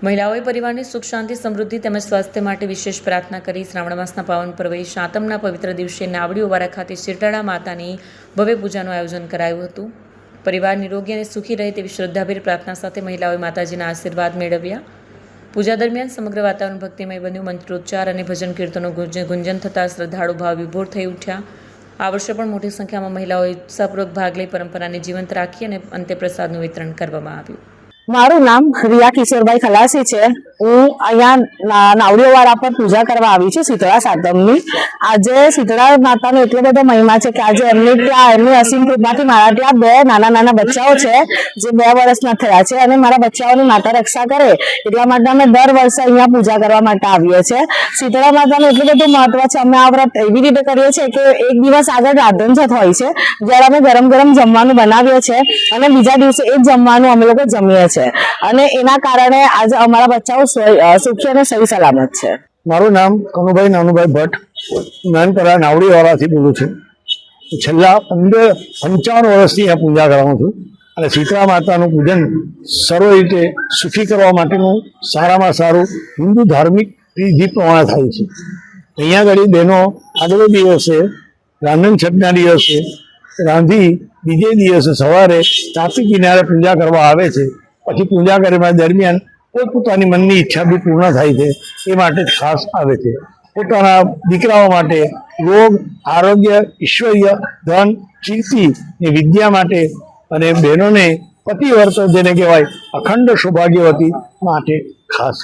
મહિલાઓએ પરિવારની સુખ શાંતિ સમૃદ્ધિ તેમજ સ્વાસ્થ્ય માટે વિશેષ પ્રાર્થના કરી શ્રાવણ માસના પાવન પર્વે સાતમના પવિત્ર દિવસે નાવડીઓવાળા ખાતે શીતળા માતાની ભવ્ય પૂજાનું આયોજન કરાયું હતું। પરિવાર નિરોગી અને સુખી રહે તેવી શ્રદ્ધાભેર પ્રાર્થના સાથે મહિલાઓએ માતાજીના આશીર્વાદ મેળવ્યા। પૂજા દરમિયાન સમગ્ર વાતાવરણ ભક્તિમય બન્યું। મંત્રોચ્ચાર અને ભજન કીર્તનો ગુંજન થતાં શ્રદ્ધાળુ ભાવ વિભોર થઈ ઉઠ્યા। આ વર્ષે પણ મોટી સંખ્યામાં મહિલાઓએ ઉત્સાહપૂર્વક ભાગ લઈ પરંપરાને જીવંત રાખી અને અંતે પ્રસાદનું વિતરણ કરવામાં આવ્યું। મારું નામ રિયા કિશોરભાઈ ખલાસી છે। હું અહીંયા નાવડીઓવાળા પર પૂજા કરવા આવી છું શીતળા સાતમની। આજે શીતળા માતાનો એટલો બધો મહિમા છે કે આજે એમની અસીમ કૃપાથી મારા ત્યાં બે નાના બચ્ચાઓ છે જે 2 વર્ષના થયા છે અને મારા બચ્ચાઓની માતા રક્ષા કરે એટલા માટે અમે દર વર્ષે અહીંયા પૂજા કરવા માટે આવીએ છીએ। શીતળા માતાનું એટલું બધું મહત્વ છે। અમે આ વ્રત એવી રીતે કરીએ છીએ કે એક દિવસ આગળ રાંધણછઠ હોય છે જ્યારે અમે ગરમ જમવાનું બનાવીએ છીએ અને બીજા દિવસે એ જ જમવાનું અમે લોકો જમીએ છીએ અને એના કારણે આજે અમારા બચ્ચાઓ સુખી અને સહી સલામત છે। મારું નામ કનુભાઈ નાનુભાઈ ભટ્ટ નાનપરા નાવડીવાળાથી બોલું છું। છેલ્લા 55 વર્ષથી આ પૂજા કરાવું છું અને શીતળા માતાનું પૂજન સર્વ રીતે સુખી કરવા માટેનું સારામાં સારું હિન્દુ ધાર્મિક વિધિ પ્રમાણે થાય છે। અહીંયા આગળ બહેનો આગલા દિવસે રાંધણછઠના દિવસે રાંધી બીજે દિવસે સવારે તાપી કિનારે પૂજા કરવા આવે છે। પછી પૂજા કરવા દરમિયાન પોતપોતાની મનની ઈચ્છા બી પૂર્ણ થાય છે એ માટે ખાસ આવે છે। પોતાના દીકરાઓ માટે રોગ આરોગ્ય ઐશ્વર્ય ધન કીર્તિ એ વિદ્યા માટે અને બહેનોને પતિવર્ત જેને કહેવાય અખંડ સૌભાગ્યવતી માટે ખાસ